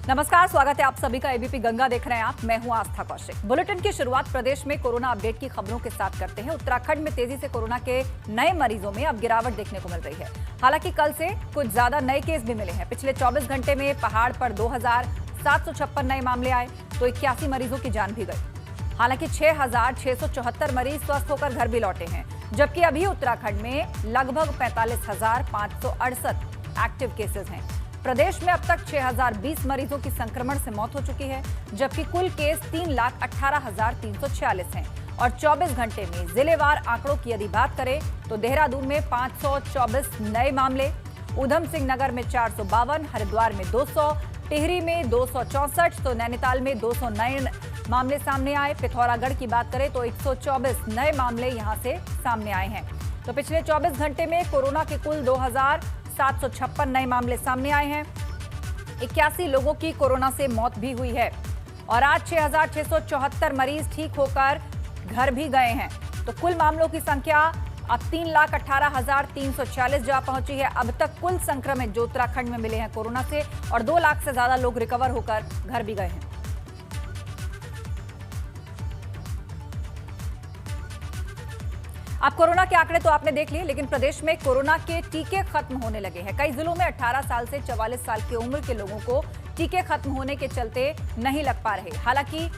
नमस्कार, स्वागत है आप सभी का। एबीपी गंगा देख रहे हैं आप। मैं हूं आस्था कौशिक। बुलेटिन की शुरुआत प्रदेश में कोरोना अपडेट की खबरों के साथ करते हैं। उत्तराखंड में तेजी से कोरोना के नए मरीजों में अब गिरावट देखने को मिल रही है। हालांकि कल से कुछ ज्यादा नए केस भी मिले हैं। पिछले 24 घंटे में पहाड़ पर 2756 नए मामले आए तो 81 मरीजों की जान भी गई। हालांकि 6674 मरीज स्वस्थ होकर घर भी लौटे हैं, जबकि अभी उत्तराखंड में लगभग 45,568 एक्टिव केसेस हैं। प्रदेश में अब तक 6020 मरीजों की संक्रमण से मौत हो चुकी है, जबकि कुल केस 3,18,346 हैं। और 24 घंटे में जिलेवार आंकड़ों की यदि बात करें तो देहरादून में 524 नए मामले, ऊधम सिंह नगर में 452, हरिद्वार में 200, टिहरी में 264, तो नैनीताल में 200 नए मामले सामने आए। पिथौरागढ़ की बात करें तो 124 नए मामले यहां से सामने आए हैं। तो पिछले 24 घंटे में कोरोना के कुल 2756 नए मामले सामने आए हैं। 81 लोगों की कोरोना से मौत भी हुई है और आज 6674 मरीज ठीक होकर घर भी गए हैं। तो कुल मामलों की संख्या अब 3,18,346 जा पहुंची है। अब तक कुल संक्रमित जो उत्तराखंड में मिले हैं कोरोना से, और 2 लाख से ज्यादा लोग रिकवर होकर घर भी गए हैं। अब कोरोना के आंकड़े तो आपने देख लिए, लेकिन प्रदेश में कोरोना के टीके खत्म होने लगे हैं। कई जिलों में 18 साल से 44 साल की उम्र के लोगों को टीके खत्म होने के चलते नहीं लग पा रहे। हालांकि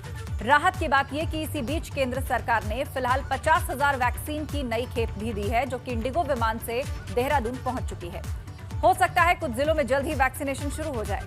राहत की बात यह कि इसी बीच केंद्र सरकार ने फिलहाल 50,000 वैक्सीन की नई खेप भी दी है, जो कि इंडिगो विमान से देहरादून पहुंच चुकी है। हो सकता है कुछ जिलों में जल्द ही वैक्सीनेशन शुरू हो जाए।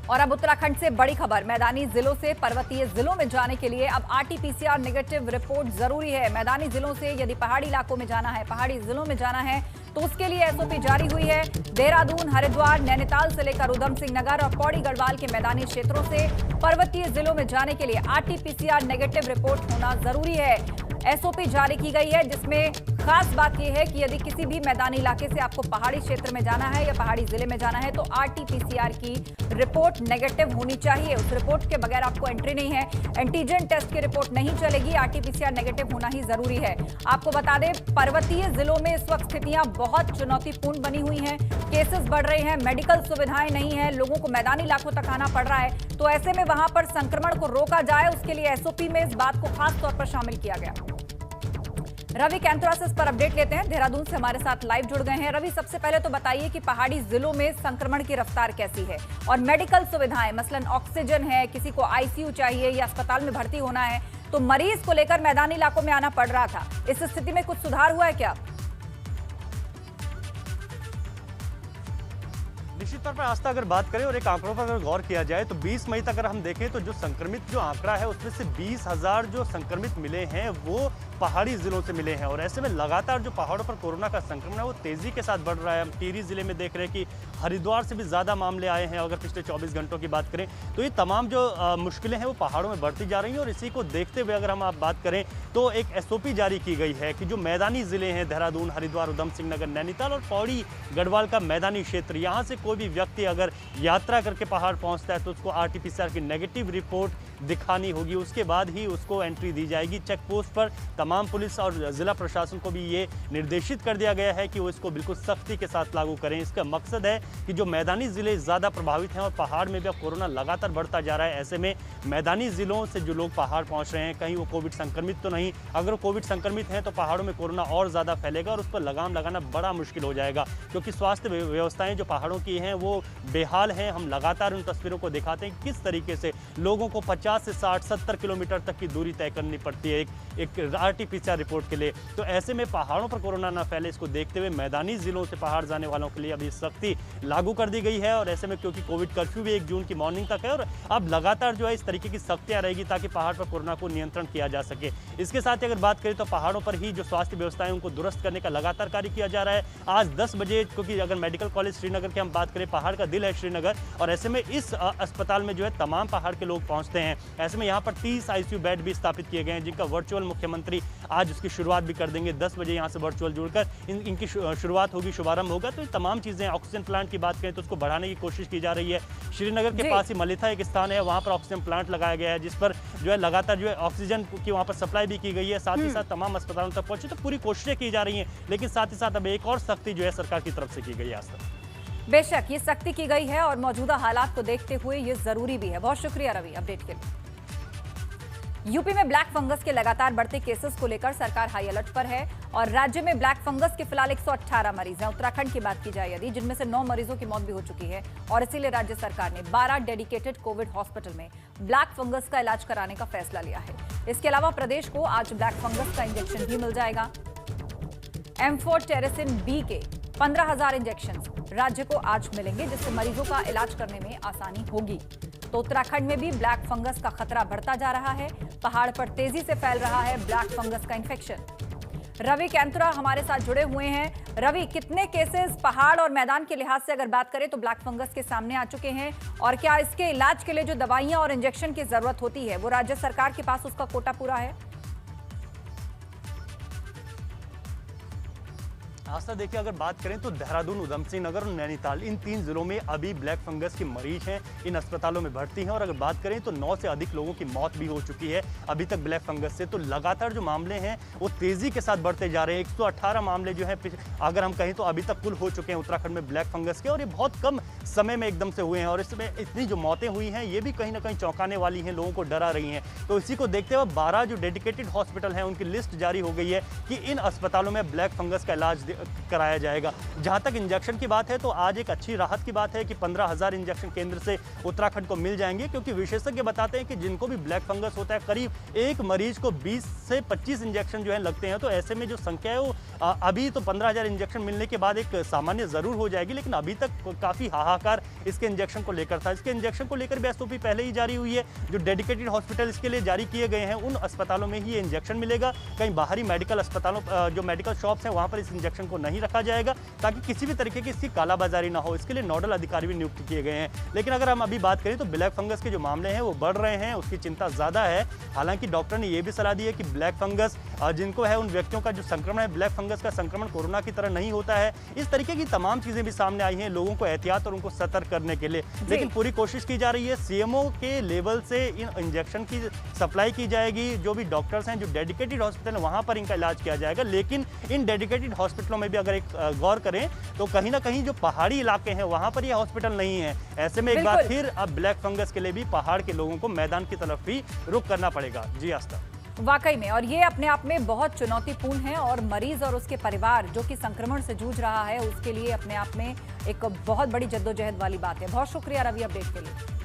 और अब उत्तराखंड से बड़ी खबर। मैदानी जिलों से पर्वतीय जिलों में जाने के लिए अब आरटीपीसीआर नेगेटिव रिपोर्ट जरूरी है। मैदानी जिलों से यदि पहाड़ी इलाकों में जाना है, पहाड़ी जिलों में जाना है, तो उसके लिए एसओपी जारी हुई है। देहरादून, हरिद्वार, नैनीताल से लेकर ऊधम सिंह नगर और पौड़ी गढ़वाल के मैदानी क्षेत्रों से पर्वतीय जिलों में जाने के लिए आरटीपीसीआर नेगेटिव रिपोर्ट होना जरूरी है। एसओपी जारी की गई है, जिसमें खास बात यह है कि यदि किसी भी मैदानी इलाके से आपको पहाड़ी क्षेत्र में जाना है या पहाड़ी जिले में जाना है, तो आरटीपीसीआर की रिपोर्ट नेगेटिव होनी चाहिए। उस रिपोर्ट के बगैर आपको एंट्री नहीं है। एंटीजन टेस्ट की रिपोर्ट नहीं चलेगी, आरटीपीसीआर नेगेटिव होना ही जरूरी है। आपको बता दें, पर्वतीय जिलों में इस वक्त स्थितियां बहुत चुनौतीपूर्ण बनी हुई हैं। केसेस बढ़ रहे हैं, मेडिकल सुविधाएं नहीं है, लोगों को मैदानी इलाकों तक आना पड़ रहा है। तो ऐसे में वहां पर संक्रमण को रोका जाए, उसके लिए एसओपी में इस बात को खास तौर पर शामिल किया गया। रवि कैंथरा से इस पर अपडेट लेते हैं। देहरादून से हमारे साथ लाइव जुड़ गए हैं। रवि, सबसे पहले तो बताइए कि पहाड़ी जिलों में संक्रमण की रफ्तार कैसी है और मेडिकल सुविधाएं, मसलन ऑक्सीजन है, किसी को आईसीयू चाहिए या अस्पताल में भर्ती होना है, तो मरीज को लेकर मैदानी इलाकों में आना पड़ रहा था। इस स्थिति में कुछ सुधार हुआ है क्या? निश्चित तौर पर आस्था, अगर बात करें और एक आंकड़ों पर अगर गौर किया जाए तो 20 मई तक अगर हम देखें तो जो संक्रमित जो आंकड़ा है उसमें से 20,000 जो संक्रमित मिले हैं वो पहाड़ी जिलों से मिले हैं। और ऐसे में लगातार जो पहाड़ों पर कोरोना का संक्रमण है वो तेजी के साथ बढ़ रहा है। हम टिहरी जिले में देख रहे हैं कि हरिद्वार से भी ज़्यादा मामले आए हैं। अगर पिछले 24 घंटों की बात करें तो ये तमाम जो मुश्किलें हैं वो पहाड़ों में बढ़ती जा रही हैं। और इसी को देखते हुए अगर हम आप बात करें तो एक एसओपी जारी की गई है कि जो मैदानी जिले हैं, देहरादून, हरिद्वार, ऊधम सिंह नगर, नैनीताल और पौड़ी गढ़वाल का मैदानी क्षेत्र, यहाँ से कोई भी व्यक्ति अगर यात्रा करके पहाड़ पहुँचता है तो उसको आरटीपीसीआर की नेगेटिव रिपोर्ट दिखानी होगी। उसके बाद ही उसको एंट्री दी जाएगी। चेक पोस्ट पर तमाम पुलिस और जिला प्रशासन को भी ये निर्देशित कर दिया गया है कि वो इसको बिल्कुल सख्ती के साथ लागू करें। इसका मकसद है कि जो मैदानी जिले ज़्यादा प्रभावित हैं और पहाड़ में भी अब कोरोना लगातार बढ़ता जा रहा है, ऐसे में मैदानी जिलों से जो लोग पहाड़ पहुंच रहे हैं, कहीं वो कोविड संक्रमित तो नहीं। अगर वो कोविड संक्रमित हैं तो पहाड़ों में कोरोना और ज़्यादा फैलेगा और उस पर लगाम लगाना बड़ा मुश्किल हो जाएगा, क्योंकि स्वास्थ्य व्यवस्थाएँ जो पहाड़ों की हैं वो बेहाल हैं। हम लगातार उन तस्वीरों को दिखाते हैं किस तरीके से लोगों को 50 से 60-70 किलोमीटर तक की दूरी तय करनी पड़ती है एक आरटीपीसीआर रिपोर्ट के लिए। तो ऐसे में पहाड़ों पर कोरोना ना फैले, इसको देखते हुए मैदानी जिलों से पहाड़ जाने वालों के लिए अभी सख्ती लागू कर दी गई है। और ऐसे में क्योंकि कोविड कर्फ्यू भी 1 जून की मॉर्निंग तक है और अब लगातार जो है इस तरीके की सख्तियां रहेगी ताकि पहाड़ पर कोरोना को नियंत्रण किया जा सके। इसके साथ ही अगर बात करें तो पहाड़ों पर ही जो स्वास्थ्य व्यवस्थाएं उनको दुरुस्त करने का लगातार कार्य किया जा रहा है। आज 10 बजे, क्योंकि अगर मेडिकल कॉलेज श्रीनगर की हम बात करें, पहाड़ का दिल है श्रीनगर, और ऐसे में इस अस्पताल में जो है तमाम पहाड़ के लोग पहुंचते हैं। ऐसे में यहाँ पर 30 आईसीयू बेड भी स्थापित किए गए हैं, जिनका वर्चुअल मुख्यमंत्री आज उसकी शुरुआत भी कर देंगे। 10 बजे यहाँ से वर्चुअल जुड़कर इनकी शुरुआत होगी, शुभारंभ होगा। तो ये तमाम चीज़ें, ऑक्सीजन प्लांट की बात करें तो उसको बढ़ाने की कोशिश की जा रही है। श्रीनगर के पास ही मलिथा एक स्थान है, वहाँ पर ऑक्सीजन प्लांट लगाया गया है, जिस पर जो है लगातार जो है ऑक्सीजन की वहाँ पर सप्लाई भी की गई है, साथ ही साथ तमाम अस्पतालों तक पहुंचे, तो पूरी कोशिशें की जा रही हैं, लेकिन साथ ही साथ अब एक और सख्ती जो है सरकार की तरफ से की गई है। आज तक बेशक ये सख्ती की गई है और मौजूदा हालात को देखते हुए ये जरूरी भी है। बहुत शुक्रिया रवि अपडेट के लिए। यूपी में ब्लैक फंगस के लगातार बढ़ते केसेस को लेकर सरकार हाई अलर्ट पर है और राज्य में ब्लैक फंगस के फिलहाल 118 मरीज हैं। उत्तराखंड की बात की जाए यदि, जिनमें से 9 मरीजों की मौत भी हो चुकी है और इसीलिए राज्य सरकार ने 12 डेडिकेटेड कोविड हॉस्पिटल में ब्लैक फंगस का इलाज कराने का फैसला लिया है। इसके अलावा प्रदेश को आज ब्लैक फंगस का इंजेक्शन भी मिल जाएगा। एम्फोटेरेसिन बी के 15,000 इंजेक्शन राज्य को आज मिलेंगे, जिससे मरीजों का इलाज करने में आसानी होगी। तो उत्तराखंड में भी ब्लैक फंगस का खतरा बढ़ता जा रहा है। पहाड़ पर तेजी से फैल रहा है ब्लैक फंगस का इन्फेक्शन। रवि कैंतुरा हमारे साथ जुड़े हुए हैं। रवि, कितने केसेस पहाड़ और मैदान के लिहाज से अगर बात करें तो ब्लैक फंगस के सामने आ चुके हैं, और क्या इसके इलाज के लिए जो दवाइयां और इंजेक्शन की जरूरत होती है वो राज्य सरकार के पास उसका कोटा पूरा है? आस्था, देखिए अगर बात करें तो देहरादून, उधम सिंह नगर और नैनीताल, इन 3 जिलों में अभी ब्लैक फंगस के मरीज हैं, इन अस्पतालों में भर्ती हैं। और अगर बात करें तो 9 से अधिक लोगों की मौत भी हो चुकी है अभी तक ब्लैक फंगस से। तो लगातार जो मामले हैं वो तेजी के साथ बढ़ते जा रहे हैं। 118 मामले जो हैं अगर हम कहें तो अभी तक कुल हो चुके हैं उत्तराखंड में ब्लैक फंगस के, और ये बहुत कम समय में एकदम से हुए हैं। और इसमें इतनी जो मौतें हुई हैं ये भी कहीं ना कहीं चौंकाने वाली हैं, लोगों को डरा रही हैं। तो इसी को देखते हुए 12 जो डेडिकेटेड हॉस्पिटल हैं उनकी लिस्ट जारी हो गई है कि इन अस्पतालों में ब्लैक फंगस का इलाज कराया जाएगा। जहां तक इंजेक्शन की बात है तो आज एक अच्छी राहत की बात है कि 15,000 इंजेक्शन केंद्र से उत्तराखंड को मिल जाएंगे, क्योंकि विशेषज्ञ बताते हैं कि जिनको भी ब्लैक फंगस होता है करीब एक मरीज को 20 से 25 इंजेक्शन जो है लगते हैं। तो ऐसे में जो संख्या है वो अभी तो 15,000 इंजेक्शन मिलने के बाद एक सामान्य जरूर हो जाएगी, लेकिन अभी तक काफी हाहाकार इसके इंजेक्शन को लेकर था। इसके इंजेक्शन को लेकर भी एसओपी पहले ही जारी हुई है। जो डेडिकेटेड हॉस्पिटल इसके लिए जारी किए गए हैं उन अस्पतालों में ही ये इंजेक्शन मिलेगा। कहीं बाहरी मेडिकल अस्पतालों जो मेडिकल शॉप्स हैं वहां पर इस इंजेक्शन को नहीं रखा जाएगा, ताकि किसी भी तरीके की इसकी कालाबाजारी ना हो। इसके लिए नोडल अधिकारी भी नियुक्त किए गए हैं। लेकिन अगर हम अभी बात करें तो ब्लैक फंगस के जो मामले हैं वो बढ़ रहे हैं, उसकी चिंता ज्यादा है। हालांकि डॉक्टर ने यह भी सलाह दी है कि ब्लैक फंगस जिनको है उन व्यक्तियों का जो संक्रमण है, ब्लैक फंगस का संक्रमण कोरोना की तरह नहीं होता है। इस तरीके की तमाम चीजें भी सामने आई हैं लोगों को एहतियात और उनको सतर्क करने के लिए। लेकिन पूरी कोशिश की जा रही है, सीएमओ के लेवल से इन इंजेक्शन की सप्लाई की जाएगी। जो भी डॉक्टर्स हैं जो डेडिकेटेड हॉस्पिटल है वहां पर इनका इलाज किया जाएगा। लेकिन इन डेडिकेटेड हॉस्पिटलों में भी अगर एक गौर करें तो कहीं ना कहीं जो पहाड़ी इलाके हैं वहां पर ये हॉस्पिटल नहीं है। ऐसे में एक बार फिर अब ब्लैक फंगस के लिए भी पहाड़ के लोगों को मैदान की तरफ ही रुख करना पड़ेगा। जी आस्था, वाकई में, और ये अपने आप में बहुत चुनौतीपूर्ण है और मरीज और उसके परिवार जो कि संक्रमण से जूझ रहा है उसके लिए अपने आप में एक बहुत बड़ी जद्दोजहद वाली बात है। बहुत शुक्रिया रवि अपडेट के लिए।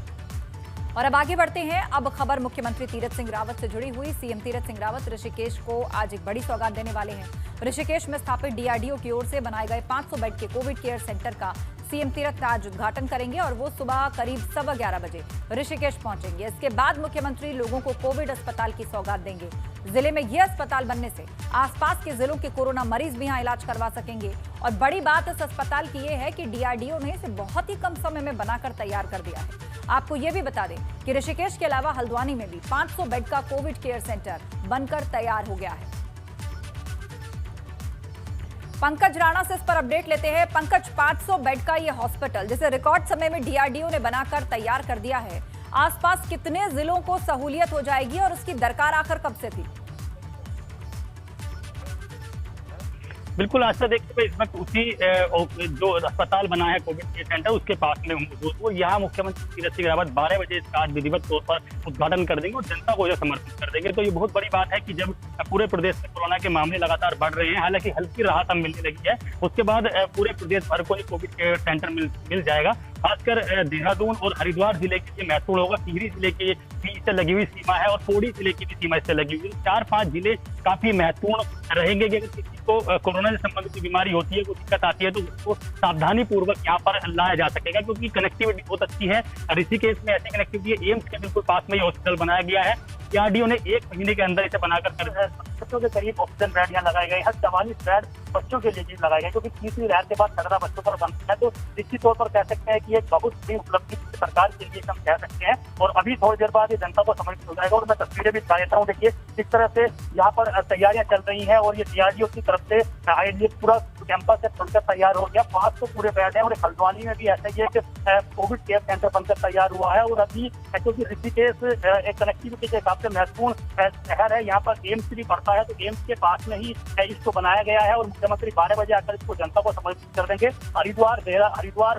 और अब आगे बढ़ते हैं। अब खबर मुख्यमंत्री तीरथ सिंह रावत से जुड़ी हुई। सीएम तीरथ सिंह रावत ऋषिकेश को आज एक बड़ी सौगात देने वाले हैं। ऋषिकेश में स्थापित डीआरडीओ की ओर से बनाए गए 500 बेड के कोविड केयर सेंटर का सीएम तीरथ आज उद्घाटन करेंगे और वो सुबह करीब 11:15 बजे ऋषिकेश पहुंचेंगे। इसके बाद मुख्यमंत्री लोगों को कोविड अस्पताल की सौगात देंगे। जिले में यह अस्पताल बनने से आसपास के जिलों के कोरोना मरीज भी यहां इलाज करवा सकेंगे। और बड़ी बात इस अस्पताल की यह है कि डीआरडीओ ने इसे बहुत ही कम समय में बनाकर तैयार कर दिया है। आपको यह भी बता दें कि ऋषिकेश के अलावा हल्द्वानी में भी 500 बेड का कोविड केयर सेंटर बनकर तैयार हो गया है। पंकज राणा से इस पर अपडेट लेते हैं। पंकज, 500 बेड का यह हॉस्पिटल जिसे रिकॉर्ड समय में डीआरडीओ ने बनाकर तैयार कर दिया है, आसपास कितने जिलों को सहूलियत हो जाएगी और उसकी दरकार आखिर कब से थी? बिल्कुल आस्था, देखते इस वक्त उसी जो अस्पताल बना है कोविड केयर सेंटर उसके पास में मौजूद वो यहाँ मुख्यमंत्री तीरथ सिंह रावत 12 बजे इसका आज विधिवत तौर पर उद्घाटन कर देंगे और जनता को यह समर्पित कर देंगे। तो ये बहुत बड़ी बात है कि जब पूरे प्रदेश में कोरोना के मामले लगातार बढ़ रहे हैं, हालांकि हल्की राहत अब मिलने लगी है, उसके बाद पूरे प्रदेश भर को ही कोविड केयर सेंटर मिल जाएगा। खासकर देहरादून और हरिद्वार जिले के लिए महत्वपूर्ण होगा। टिहरी जिले की इससे लगी हुई सीमा है और पौड़ी जिले की भी सीमा इससे लगी हुई है। 4-5 जिले काफी महत्वपूर्ण रहेंगे कि अगर किसी को कोरोना से संबंधित बीमारी होती है, कोई दिक्कत आती है तो उसको सावधानी पूर्वक यहाँ पर लाया जा सकेगा, क्योंकि कनेक्टिविटी बहुत अच्छी है। ऋषिकेश में ऐसी कनेक्टिविटी है, एम्स के बिल्कुल पास में ये हॉस्पिटल बनाया गया है। डीआरडीओ ने 1 महीने के अंदर इसे बनाकर कर के करीब ऑक्सीजन बेड यहाँ लगाए गए हैं। 44 बेड बच्चों के लिए चीज लगाई गई, क्योंकि तीसरी लहर के बाद खतरा बच्चों पर बनता है। तो निश्चित तौर पर कह सकते हैं कि एक बहुत बड़ी उपलब्धि सरकार के लिए हम कह सकते हैं, और अभी थोड़ी देर बाद ये जनता को समझ हो जाएगा। और मैं तस्वीरें भी दिखा देता हूँ, देखिए किस तरह से यहाँ पर तैयारियां चल रही हैं, और ये DRDO की तरफ से ये पूरा कैंपस है खुलकर तैयार हो गया, 500 पूरे बेड है। और हल्द्वानी में भी ऐसा ही एक कोविड केयर सेंटर बनकर तैयार हुआ है। और अभी क्योंकि ऋषिकेश एक कनेक्टिविटी के हिसाब से महत्वपूर्ण शहर है, यहाँ पर एम्स भी पड़ता है, तो एम्स के पास में ही इसको बनाया गया है। और मुख्यमंत्री 12 बजे आकर इसको जनता को समर्पित कर देंगे। हरिद्वार,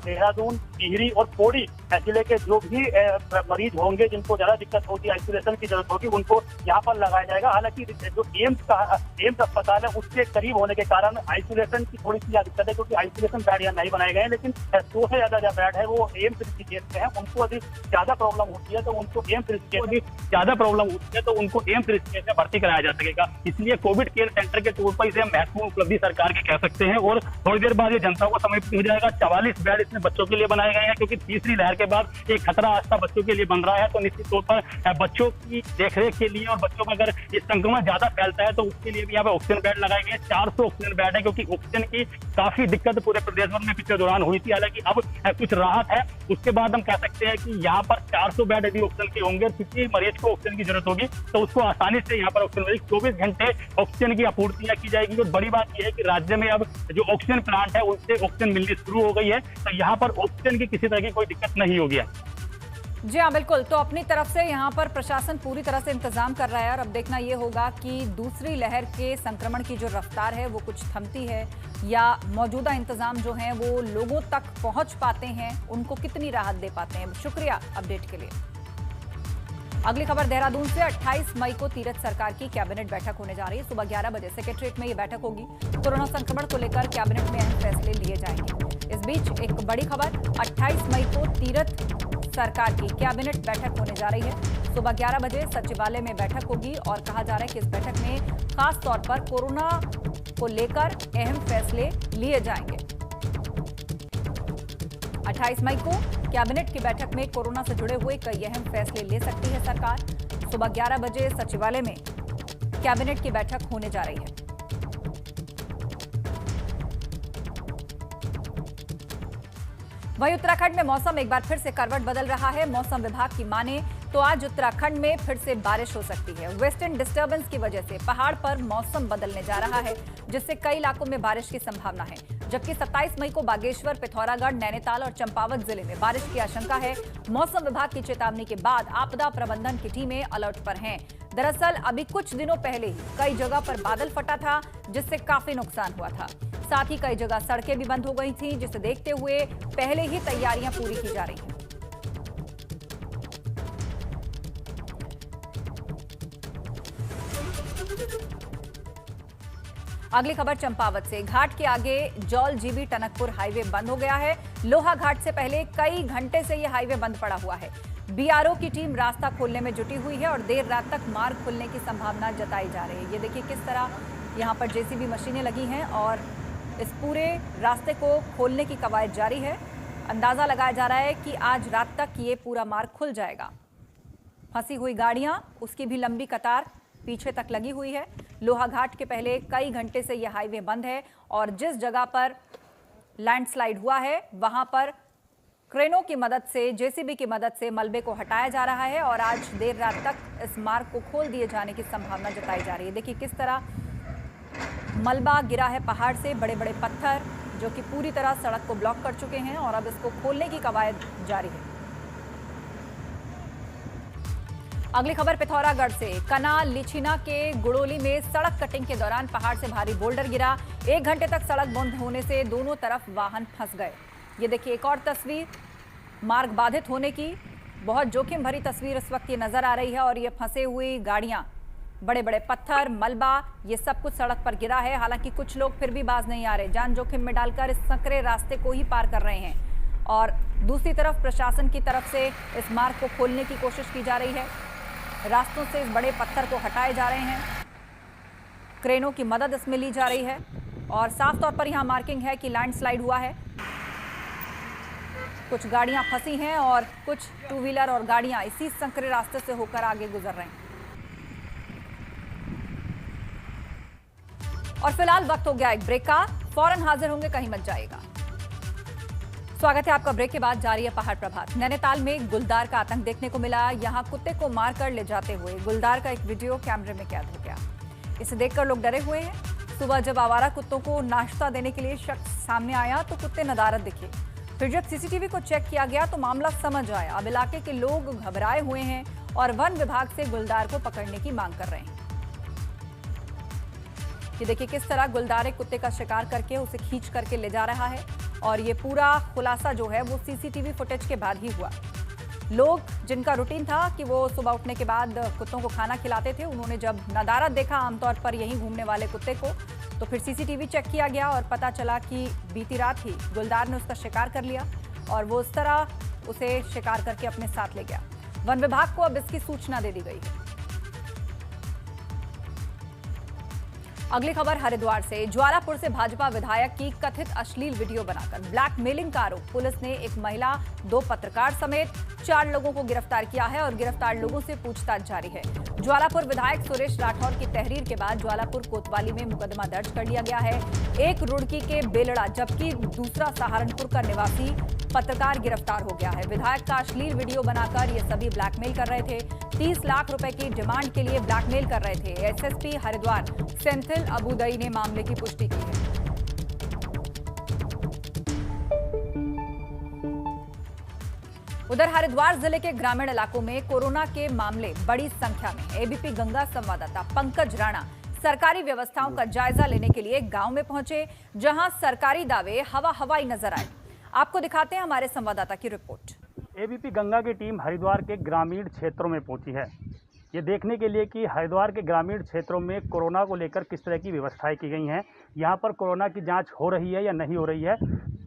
देहरादून, टिहरी और पौड़ी जिले के जो भी मरीज होंगे जिनको ज्यादा दिक्कत होगी, आइसोलेशन की जरूरत होगी, उनको यहाँ पर लगाया जाएगा। हालांकि जो एम्स अस्पताल है उसके करीब होने के कारण आइसोलेशन की थोड़ी सी दिक्कत है, क्योंकि आइसोलेशन बेड यहाँ नहीं बनाए गए हैं। लेकिन 100 से ज्यादा जो बेड है वो एम्स ऋषिकेश में है, उनको अभी ज्यादा प्रॉब्लम होती है तो उनको एम्स ऋषिकेश में भर्ती कराया जा सकेगा। इसलिए कोविड केयर सेंटर के तौर पर इसे महत्वपूर्ण उपलब्धि सरकार की कह सकते हैं। और थोड़ी देर बाद ये जनता को समर्पित हो जाएगा। 44 बेड इसमें बच्चों के लिए बनाए गए हैं, क्योंकि तीसरी लहर के बाद एक खतरा आस्था बच्चों के लिए बन रहा है। तो निश्चित तौर पर बच्चों की देखरेख के लिए और बच्चों में अगर ये संक्रमण ज्यादा फैलता है तो उसके लिए भी यहाँ पे ऑक्सीजन बेड लगाए गए। 400 ऑक्सीजन बेड है, क्योंकि ऑक्सीजन की काफी दिक्कत पूरे प्रदेश भर में पिछले दौरान हुई थी। हालांकि अब कुछ राहत है। उसके बाद हम कह सकते हैं कि यहाँ पर 400 बेड यदि ऑक्सीजन के होंगे, किसी मरीज को ऑक्सीजन की जरूरत होगी तो उसको आसानी से यहाँ पर ऑक्सीजन 24 घंटे ऑक्सीजन की आपूर्तियां की जाएगी। और बड़ी बात यह है कि राज्य में अब जो ऑक्सीजन प्लांट है उनसे ऑक्सीजन मिलनी शुरू हो गई है, तो यहाँ पर ऑक्सीजन की किसी तरह की कोई दिक्कत नहीं होगी। जी हाँ, बिल्कुल। तो अपनी तरफ से यहाँ पर प्रशासन पूरी तरह से इंतजाम कर रहा है, और अब देखना ये होगा कि दूसरी लहर के संक्रमण की जो रफ्तार है वो कुछ थमती है, या मौजूदा इंतजाम जो हैं वो लोगों तक पहुंच पाते हैं, उनको कितनी राहत दे पाते हैं। शुक्रिया अपडेट के लिए। अगली खबर देहरादून से 28 मई को तीरथ सरकार की कैबिनेट बैठक होने जा रही है। सुबह 11 बजे सेक्रेटरीट में ये बैठक होगी। कोरोना संक्रमण को लेकर कैबिनेट में अहम फैसले लिए जाएंगे। इस बीच एक बड़ी खबर, 28 मई को तीरथ सरकार की कैबिनेट बैठक होने जा रही है। सुबह 11 बजे सचिवालय में बैठक होगी, और कहा जा रहा है कि इस बैठक में खास तौर पर कोरोना को लेकर अहम फैसले लिए जाएंगे। 28 मई को कैबिनेट की बैठक में कोरोना से जुड़े हुए कई अहम फैसले ले सकती है सरकार। सुबह 11 बजे सचिवालय में कैबिनेट की बैठक होने जा रही है। वहीं उत्तराखंड में मौसम एक बार फिर से करवट बदल रहा है। मौसम विभाग की माने तो आज उत्तराखंड में फिर से बारिश हो सकती है। वेस्टर्न डिस्टर्बेंस की वजह से पहाड़ पर मौसम बदलने जा रहा है, जिससे कई इलाकों में बारिश की संभावना है। जबकि 27 मई को बागेश्वर, पिथौरागढ़, नैनीताल और चंपावत जिले में बारिश की आशंका है। मौसम विभाग की चेतावनी के बाद आपदा प्रबंधन की टीमें अलर्ट पर हैं। दरअसल अभी कुछ दिनों पहले ही कई जगह पर बादल फटा था, जिससे काफी नुकसान हुआ था। साथ ही कई जगह सड़कें भी बंद हो गई थी, जिसे देखते हुए पहले ही तैयारियां पूरी की जा रही हैं। अगली खबर चंपावत से। घाट के आगे जौल जीबी टनकपुर हाईवे बंद हो गया है। लोहा घाट से पहले कई घंटे से यह हाईवे बंद पड़ा हुआ है। बीआरओ की टीम रास्ता खोलने में जुटी हुई है, और देर रात तक मार्ग खुलने की संभावना जताई जा रही है। ये देखिए किस तरह यहाँ पर जेसीबी मशीनें लगी हैं, और इस पूरे रास्ते को खोलने की कवायद जारी है। अंदाजा लगाया जा रहा है कि आज रात तक ये पूरा मार्ग खुल जाएगा। फंसी हुई गाड़ियां, उसकी भी लंबी कतार पीछे तक लगी हुई है। लोहा घाट के पहले कई घंटे से यह हाईवे बंद है, और जिस जगह पर लैंडस्लाइड हुआ है वहां पर क्रेनों की मदद से, जेसीबी की मदद से मलबे को हटाया जा रहा है, और आज देर रात तक इस मार्ग को खोल दिए जाने की संभावना जताई जा रही है। देखिए किस तरह मलबा गिरा है पहाड़ से, बड़े बड़े पत्थर जो कि पूरी तरह सड़क को ब्लॉक कर चुके हैं, और अब इसको खोलने की कवायद जारी है। अगली खबर पिथौरागढ़ से। कनाल लिछिना के गुड़ोली में सड़क कटिंग के दौरान पहाड़ से भारी बोल्डर गिरा। 1 घंटे तक सड़क बंद होने से दोनों तरफ वाहन फंस गए। ये देखिए एक और तस्वीर मार्ग बाधित होने की। बहुत जोखिम भरी तस्वीर इस वक्त ये नजर आ रही है, और ये फंसे हुई गाड़ियां, बड़े बड़े पत्थर, मलबा, ये सब कुछ सड़क पर गिरा है। हालांकि कुछ लोग फिर भी बाज नहीं आ रहे, जान जोखिम में डालकर इस संकरे रास्ते को ही पार कर रहे हैं। और दूसरी तरफ प्रशासन की तरफ से इस मार्ग को खोलने की कोशिश की जा रही है। रास्तों से इस बड़े पत्थर को हटाए जा रहे हैं, क्रेनों की मदद इसमें ली जा रही है, और साफ तौर पर यहां मार्किंग है कि लैंडस्लाइड हुआ है। कुछ गाड़ियां फंसी हैं, और कुछ टू व्हीलर और गाड़ियां इसी संकरे रास्ते से होकर आगे गुजर रहे हैं। और फिलहाल वक्त हो गया एक ब्रेक का, फौरन हाजिर होंगे, कहीं मत जाइएगा। स्वागत है आपका। ब्रेक के बाद जारी है पहाड़ प्रभात। नैनीताल में गुलदार का आतंक देखने को मिला। यहां कुत्ते को मारकर ले जाते हुए गुलदार का एक वीडियो कैमरे में कैद हो गया। इसे देखकर लोग डरे हुए हैं। सुबह जब आवारा कुत्तों को नाश्ता देने के लिए शख्स सामने आया तो कुत्ते नदारद दिखे। फिर जब सीसीटीवी को चेक किया गया तो मामला समझ आया। अब इलाके के लोग घबराए हुए हैं और वन विभाग से गुलदार को पकड़ने की मांग कर रहे हैं। ये देखिए किस तरह गुलदार एक कुत्ते का शिकार करके उसे खींच करके ले जा रहा है और ये पूरा खुलासा जो है वो सीसीटीवी फुटेज के बाद ही हुआ। लोग जिनका रूटीन था कि वो सुबह उठने के बाद कुत्तों को खाना खिलाते थे, उन्होंने जब नदारद देखा आमतौर पर यहीं घूमने वाले कुत्ते को, तो फिर सीसीटीवी चेक किया गया और पता चला कि बीती रात ही गुलदार ने उसका शिकार कर लिया और वो उस तरह उसे शिकार करके अपने साथ ले गया। वन विभाग को अब इसकी सूचना दे दी गई है। अगली खबर हरिद्वार से। ज्वालापुर से भाजपा विधायक की कथित अश्लील वीडियो बनाकर ब्लैकमेलिंग का आरोप। पुलिस ने एक महिला, 2 पत्रकार समेत 4 लोगों को गिरफ्तार किया है और गिरफ्तार लोगों से पूछताछ जारी है। ज्वालापुर विधायक सुरेश राठौर की तहरीर के बाद ज्वालापुर कोतवाली में मुकदमा दर्ज कर लिया गया है। एक रुड़की के बेलड़ा जबकि दूसरा सहारनपुर का निवासी पत्रकार गिरफ्तार हो गया है। विधायक का अश्लील वीडियो बनाकर ये सभी ब्लैकमेल कर रहे थे। 30 लाख रुपए की डिमांड के लिए ब्लैकमेल कर रहे थे। एसएसपी हरिद्वार सेंथिल अबुदई ने मामले की पुष्टि की है। उधर हरिद्वार जिले के ग्रामीण इलाकों में कोरोना के मामले बड़ी संख्या में। एबीपी गंगा संवाददाता पंकज राणा सरकारी व्यवस्थाओं का जायजा लेने के लिए गांव में पहुंचे, जहां सरकारी दावे हवाई नजर आए। आपको दिखाते हैं हमारे संवाददाता की रिपोर्ट। एबीपी गंगा की टीम हरिद्वार के ग्रामीण क्षेत्रों में पहुंची है, ये देखने के लिए कि हरिद्वार के ग्रामीण क्षेत्रों में कोरोना को लेकर किस तरह की व्यवस्थाएं की गई हैं, यहाँ पर कोरोना की जांच हो रही है या नहीं हो रही है।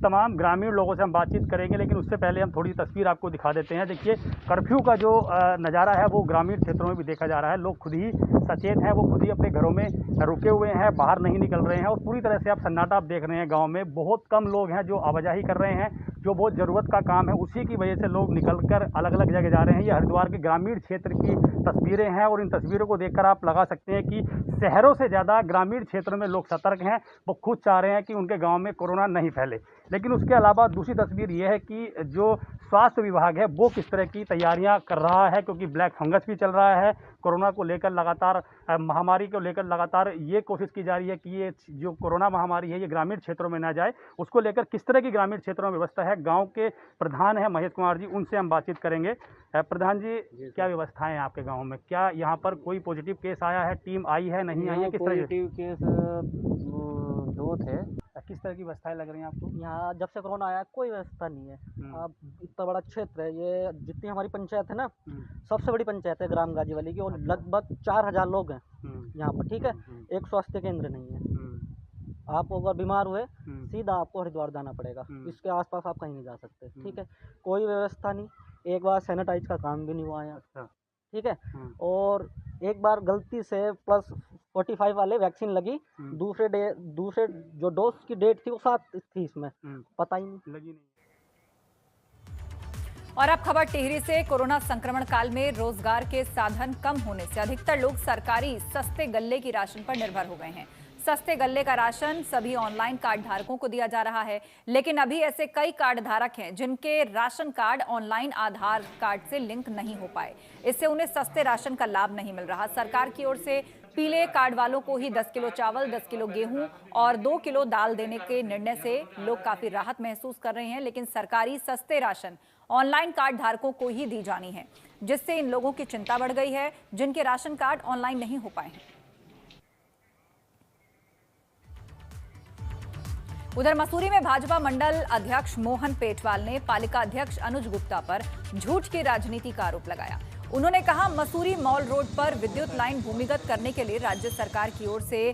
तमाम ग्रामीण लोगों से हम बातचीत करेंगे, लेकिन उससे पहले हम थोड़ी तस्वीर आपको दिखा देते हैं। देखिए कर्फ्यू का जो नज़ारा है वो ग्रामीण क्षेत्रों में भी देखा जा रहा है। लोग खुद ही सचेत हैं, वो खुद ही अपने घरों में रुके हुए हैं, बाहर नहीं निकल रहे हैं और पूरी तरह से आप सन्नाटा आप देख रहे हैं। गाँव में बहुत कम लोग हैं जो आवाजाही कर रहे हैं, जो बहुत ज़रूरत का काम है उसी की वजह से लोग निकल कर अलग अलग जगह जा रहे हैं। ये हरिद्वार के ग्रामीण क्षेत्र की तस्वीरें हैं और इन तस्वीरों को देखकर आप लगा सकते हैं कि शहरों से ज़्यादा ग्रामीण क्षेत्र में लोग सतर्क हैं। वो खुद चाह रहे हैं कि उनके गांव में कोरोना नहीं फैले। लेकिन उसके अलावा दूसरी तस्वीर ये है कि जो स्वास्थ्य विभाग है वो किस तरह की तैयारियां कर रहा है, क्योंकि ब्लैक फंगस भी चल रहा है। कोरोना को लेकर लगातार, महामारी को लेकर लगातार ये कोशिश की जा रही है कि ये जो कोरोना महामारी है ये ग्रामीण क्षेत्रों में ना जाए। उसको लेकर किस तरह की ग्रामीण क्षेत्रों में व्यवस्था है, गांव के प्रधान हैं महेश कुमार जी, उनसे हम बातचीत करेंगे। प्रधान जी, क्या व्यवस्थाएं हैं आपके गाँव में? क्या यहाँ पर कोई पॉजिटिव केस आया है? टीम आई है, नहीं आई है? किस तरह पॉजिटिव केस 2 थे। किस तरह की व्यवस्थाएं लग रही हैं आपको? यहाँ जब से कोरोना आया कोई व्यवस्था नहीं है। अब इतना बड़ा क्षेत्र है, ये जितनी हमारी पंचायत है ना, सबसे बड़ी पंचायत है ग्राम गाजी वाली की, और लगभग 4000 लोग हैं यहाँ पर। ठीक है, एक स्वास्थ्य केंद्र नहीं है। आप अगर बीमार हुए सीधा आपको हरिद्वार जाना पड़ेगा, इसके आसपास आप कहीं नहीं जा सकते। ठीक है, कोई व्यवस्था नहीं। एक बार सैनिटाइज का काम भी नहीं हुआ यहाँ। ठीक है, और एक बार गलती से +45 वाले वैक्सीन लगी, दूसरे जो डोज की डेट थी वो 7 थी, इसमें पता ही नहीं लगी। और अब खबर टिहरी से। कोरोना संक्रमण काल में रोजगार के साधन कम होने से अधिकतर लोग सरकारी सस्ते गल्ले की राशन पर निर्भर हो गए हैं। सस्ते गल्ले का राशन सभी ऑनलाइन कार्ड धारकों को दिया जा रहा है, लेकिन अभी ऐसे कई कार्ड धारक हैं जिनके राशन कार्ड ऑनलाइन आधार कार्ड से लिंक नहीं हो पाए। इससे उन्हें सस्ते राशन का लाभ नहीं मिल रहा। सरकार की ओर से पीले कार्ड वालों को ही 10 किलो चावल, 10 किलो गेहूं और 2 किलो दाल देने के निर्णय से लोग काफी राहत महसूस कर रहे हैं, लेकिन सरकारी सस्ते राशन ऑनलाइन कार्ड धारकों को ही दी जानी है, जिससे इन लोगों की चिंता बढ़ गई है जिनके राशन कार्ड ऑनलाइन नहीं हो पाए हैं। उधर मसूरी में भाजपा मंडल अध्यक्ष मोहन पेटवाल ने पालिका अध्यक्ष अनुज गुप्ता पर झूठ की राजनीति का आरोप लगाया। उन्होंने कहा, मसूरी मॉल रोड पर विद्युत लाइन भूमिगत करने के लिए राज्य सरकार की ओर से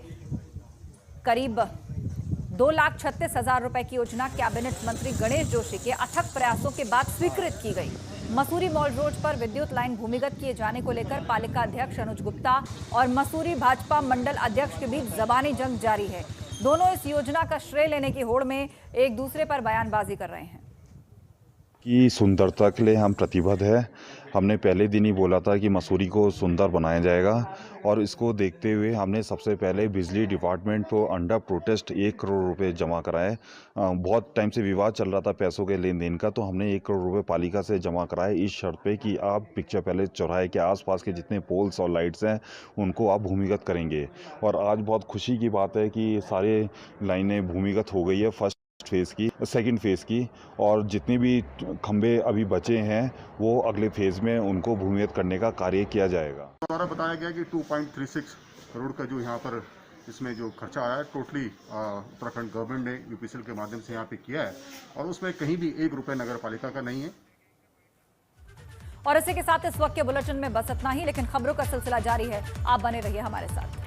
करीब 2,36,000 रुपए की योजना कैबिनेट मंत्री गणेश जोशी के अथक प्रयासों के बाद स्वीकृत की गई। मसूरी मॉल रोड पर विद्युत लाइन भूमिगत किए जाने को लेकर पालिका अध्यक्ष अनुज गुप्ता और मसूरी भाजपा मंडल अध्यक्ष के बीच जबानी जंग जारी है। दोनों इस योजना का श्रेय लेने की होड़ में एक दूसरे पर बयानबाजी कर रहे हैं। की सुंदरता के लिए हम प्रतिबद्ध है। हमने पहले दिन ही बोला था कि मसूरी को सुंदर बनाया जाएगा और इसको देखते हुए हमने सबसे पहले बिजली डिपार्टमेंट को अंडर प्रोटेस्ट 1 करोड़ रुपए जमा कराए। बहुत टाइम से विवाद चल रहा था पैसों के लेन देन का, तो हमने 1 करोड़ रुपए पालिका से जमा कराए इस शर्त पे कि आप पिक्चर पैलेस चौराहे के आसपास के जितने पोल्स और लाइट्स हैं उनको आप भूमिगत करेंगे। और आज बहुत खुशी की बात है कि सारे लाइनें भूमिगत हो गई है फर्स्ट फेज़ की, सेकंड फेज़ की, और जितने भी खंबे अभी बचे हैं वो अगले फेज़ में उनको भूमिगत करने का कार्य किया जाएगा। द्वारा बताया गया कि 2.36 करोड़ का जो यहाँ पर इसमें जो खर्चा आया है टोटली उत्तराखंड गवर्नमेंट ने यूपीसीएल के माध्यम से यहाँ पे किया है और उसमें कहीं भी 1 रुपये नगर पालिका का नहीं है। और इसी के साथ इस वक्त के बुलेटिन में बस इतना ही, लेकिन खबरों का सिलसिला जारी है। आप बने रहिए हमारे साथ।